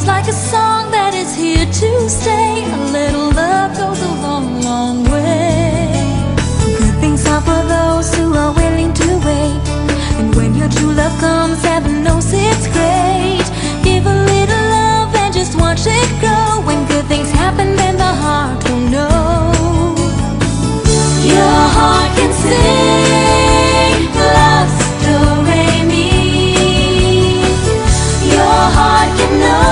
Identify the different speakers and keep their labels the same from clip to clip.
Speaker 1: like a song that is here to stay. A little love goes a long, long way. Good things are for those who are willing to wait. And when your true love comes, heaven knows it's great. Give a little love and just watch it grow. When good things happen, then the heart will know. Your heart can sing love's do-re-mi. Your heart can know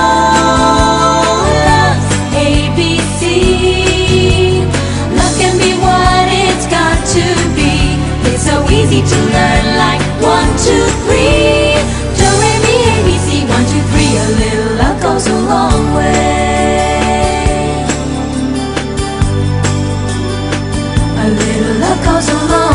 Speaker 1: love's ABC. Love can be what it's got to be. It's so easy to learn, like 1, 2, 3. Do-re-mi, ABC, 1, 2, 3. A little love goes a long way. A little love goes a long way.